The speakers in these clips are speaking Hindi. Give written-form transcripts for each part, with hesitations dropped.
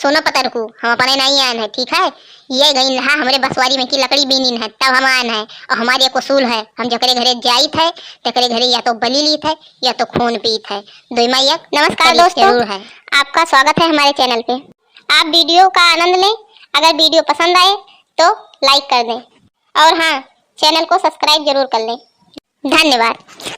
सोना पतर को हम अपने नहीं आन है, ठीक है। ये गई रहा हमारे बसवारी में की लकड़ी बीनीन है तब हम आन है। और हमारे एक उसूल है, हम जकरे घरे जाइत है तकरे घरे या तो बलि लीत है या तो खून पीत है। दोईमा एक नमस्कार दोस्तों, जरूर है आपका स्वागत है हमारे चैनल पे। आप वीडियो का आनंद लें। अगर वीडियो पसंद आए तो लाइक कर दें और हाँ, चैनल को सब्सक्राइब जरूर कर लें। धन्यवाद।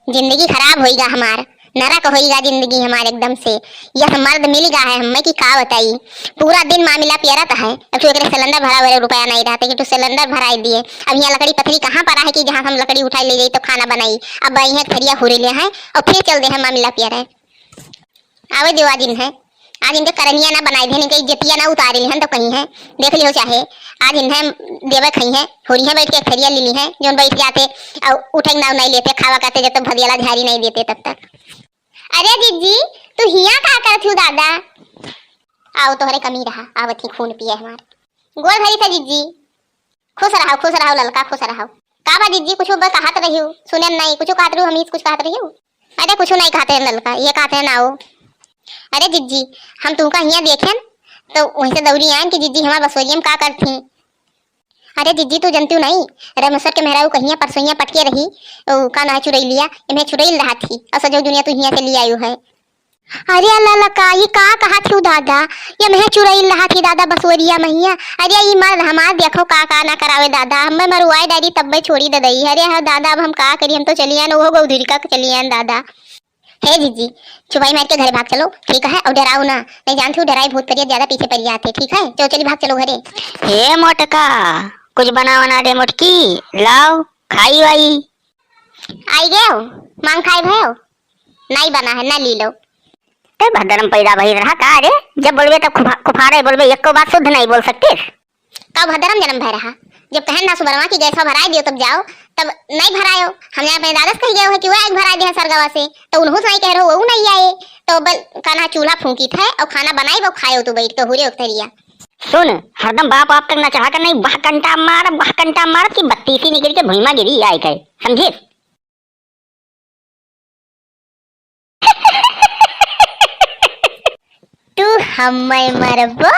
जिंदगी खराब होएगा हमार, नरक होएगा जिंदगी हमारे एकदम से। यह मर्द मिल गया है हमें की का बताई। पूरा दिन मामला पियरत है। अब तो एकरे सिलेंडर भरा हुआ रुपया नहीं रहता कि तो सिलेंडर भराई दिए। अब यहाँ लकड़ी पथरी कहाँ पर है कि जहाँ हम लकड़ी उठा ले जाई तो खाना बनाई। अब यहाँ थरिया हुरे ले हैं और फिर चल दे हैं मामला पियर है। आवे देवा दिन है आज इनके करनिया ना बनाई थे, इनके इज्जतिया ना उतारी हैं तो कहीं है देख लियो चाहे। आज इन्हें देवे खई है होरी है बैठ के थरिया ली है जोन बैठ जाते और उठे ना नहीं लेते खावा करते जब तक भदियाला झाड़ी नहीं देते तब तक। अरे जीजी तू हिया का करथू दादा। आओ तोहरे कमी रहा आवत ही खून पिए हमार। गोल भरी था जीजी। खुश रहो ललका खुश रहो। का बा जीजी कुछ कहत रहियो सुने नहीं कुछ कहत रहियो हम कुछ कहत रहियो। अरे कुछ नहीं कहते ललका ये कहते हैं ना। अरे जीजी हम तुमका यहाँ देखें तो वहीं से दौड़ी आए कि जीजी हमारे बसोरिया में का करती। अरे जीजी तू जनती नहीं रमेश्वर के मेहराऊ कहिया परसोइया पटके रही का ना चुरई लिया इन्हें चुरई रहा थी और सजो दुनिया तू यहाँ से ले आयु है। अरे अल्लाह का ये का कहा थी दादा ये मैं चुरई रहा थी दादा बसोरिया महिया। अरे ये मर्द हमार देखो का ना करावे दादा हमें मरुआई डायरी तब भी छोड़ी दे दई। अरे हाँ दादा अब हम का करी हम तो चलिए वो गौधुरी का चलिए दादा। हे जीजी चुपाई मार के घर भाग चलो ठीक है और डराओ ना नहीं जानती हूँ डराई भूत करिए ज्यादा पीछे पड़ जाते ठीक है। चलो चलिए भाग चलो घरे। हे मोटका कुछ बना दे मोटकी लाओ खाई वाई। आई गए हो मांग खाए भयो नहीं बना है ना ली लो। ते भद्रम पैदा भई रहा का रे जब बोलबे तब खुफारे बोलबे एक को बात शुद्ध नहीं बोल सकते। का भद्रम जन्म भय रहा जब कहन ना सुबरमा की गैसा भराई दियो तब जाओ तब नहीं भरायो। हमने अपने दादस कह गए हो कि वो एक भरा दिया सरगवा से तो उन्हों नहीं कह रहे हो वो नहीं आए तो बल काना चूल्हा फूंकी था और खाना बनाई वो खाए तो बैठ के हुरे उतरिया। सुन हरदम बाप आप तक ना चढ़ा कर नहीं बह कंटा मार की बत्ती सी निकल के भुइमा गिरी आई गए समझे। तू हमें मरबो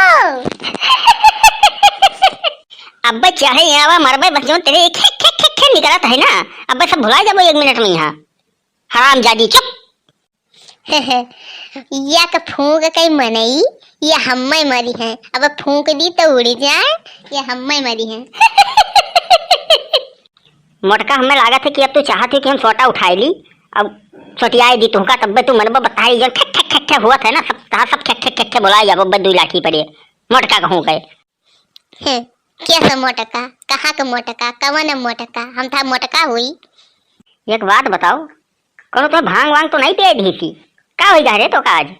अब चाहे आवा मरबे बस जो तेरे एक निकलत है ना अब सब भुला जाबो 1 मिनट में यहाँ हराम जादी चुप। या का फूंक कई मनई ये हमें मरी है अब फूंक दी तो उड़ जाए ये हमें मरी है। मोटका हमें लागत है कि अब तू चाहती है कि हम सोटा उठाई ली अब छोटियाई दी तुमका तब तू मनबो बताई जो ठक हुआ था ना सब ठक बुलाई जाबो बदू लाठी पड़े मोटका कहूं गए। कैसा मोटका कहाँ का मोटका कवन मोटका हम था मोटका हुई। एक बात बताओ कौन तो भांग वांग तो नहीं पिए ढी थी का होई रे तो का आज।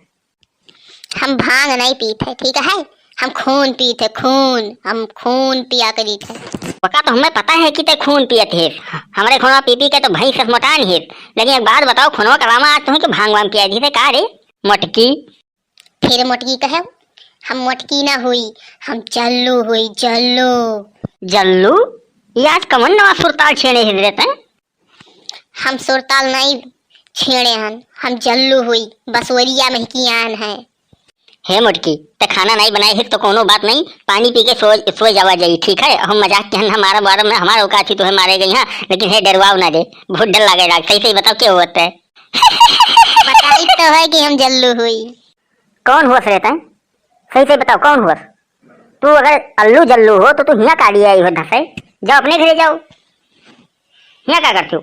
हम भांग नहीं पीते ठीक है हम खून पीते खून हम खून पिया करी थे। पक्का तो हमें पता है कि ते खून पिए थे हमारे खूनवा पी के तो भैंस से मोटान है। लेकिन एक बात बताओ खूनवा कलामा आज तुम्हें भांग वांग पिया दी थे का रे मोटकी। फिर मोटकी कहे हम मोटकी ना हुई हम जल्लू हुई जल्लू ये आज कमन नवा सुरताल छेड़े हिल रहते हैं। हम सुरताल नहीं छेड़े हन हम जल्लू हुई बसवरिया में की आन है। हे मुटकी ते खाना नहीं बनाए है तो कोनो बात नहीं पानी पी के सो जावा जाई ठीक है। हम मजाक के हमारा बारे में हमारा औकात थी तो मारे गई हाँ लेकिन हे डरवाओ ना दे बहुत डर लगेगा सही सही बताओ क्या होता है। बताई तो है कि हम जल्लू हुई। कौन हुआ रहता है सही से बताओ कौन हुआ। तू अगर अल्लू जल्लू हो तो तू यहाँ काली आई हो धसे जाओ अपने घरे जाओ यहाँ क्या करती हो।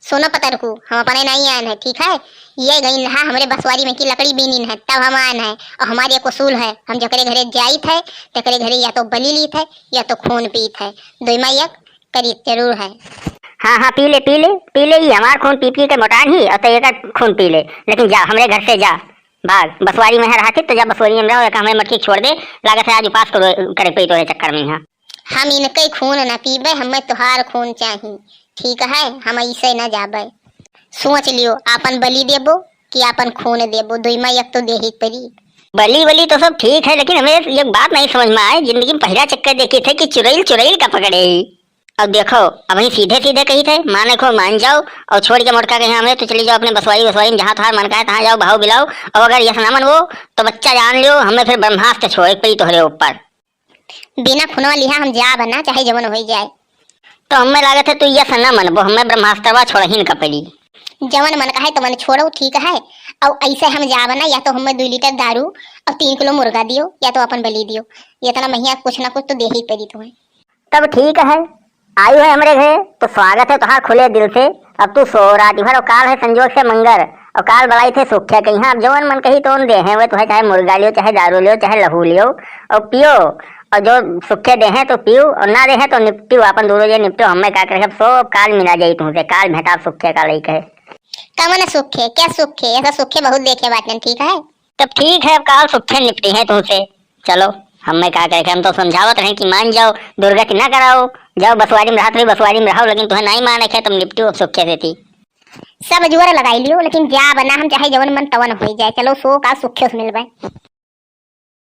सोना पतर को हम अपने नहीं आन है ठीक है। ये गई रहा हमारे बसवारी में की लकड़ी बीनीन है तब हम आन है। और हमारे एक उसूल है हम जकरे घरे जाइत है तकरे घरे या तो बलि लीत है या तो खून पीत है। दोईमा एक करी जरूर है। हाँ पी ले ही हमार खून पी के मोटान ही और तो खून पी ले लेकिन जा हमारे घर से जा भाग बसवारी में रहा थी तो जब बसवारी में रहो हमें मटकी छोड़ दे लागत है आज उपास करे पे तो चक्कर में यहाँ। हम इनके खून न पीबे हमें तुहार खून चाहिए ठीक है हम ऐसे न जाबे। सोच लियो आपन बलि देबो कि आपन खून देबो दोईमा एक तो दे ही परी। बली तो सब ठीक है लेकिन हमें एक बात नहीं समझ में आए जिंदगी में पहला चक्कर देखे थे कि चुड़ैल का पकड़े अब देखो अब वही सीधे सीधे कही थे माने को मान जाओ और छोड़ के मोटका के यहाँ में तो चली जाओ अपने बसवाई बसवाई में जहाँ तुम्हारा मन का है तहाँ जाओ भाव बिलाओ। और अगर यह ना मनवो तो बच्चा जान लियो हमें फिर ब्रह्मास्त्र छोड़े पड़ी तोहरे ऊपर। बिना खुनवा लिहा हम जा बना चाहे जवन हो जाए। तो हमें लागत है तू यह ना मनबो हमें ब्रह्मास्त्रवा छोड़ ही न कपड़ी। जवन मन का है तो मन छोड़ो ठीक है। और ऐसे हम जा बना या तो हमें 2 लीटर दारू और 3 किलो मुर्गा दियो या तो अपन बलि दियो। इतना महिया कुछ ना कुछ तो दे ही पड़ी तुम्हें। तब ठीक है आई है हमारे घर तो स्वागत है तुहार खुले दिल से। अब तू सो रात भर और काल है संजोग से मंगर और काल बलाई थे सुख्या कहीं अब जवन मन कही तो दे हैं वे तुम्हें चाहे मुर्गा लियो चाहे दारू लियो चाहे लहू लियो और पियो। और जो सुखे दे हैं तो पियो और ना दे हैं तो निपटियो अपन दोनों जे निपटो हमें का करे सो काल मिला जाई तुमसे काल भेटा सुखे का लई कहे। कमन सुखे क्या सुखे ऐसा सुखे बहुत देखे बात ठीक है। तब ठीक है अब काल सुखे निपटी है तुमसे। चलो हमें क्या करे हम तो समझावत रहे कि मान जाओ दुर्गति ना कराओ जाओ बसवारी में रहा तो बसवारी में रहो लेकिन तुम्हें नहीं माने तुम निपटी अब सुखे से थी। सब जोर लगाई लियो लेकिन जा बना हम चाहे जवन मन तवन हो जाए। चलो सो का सुखे से मिल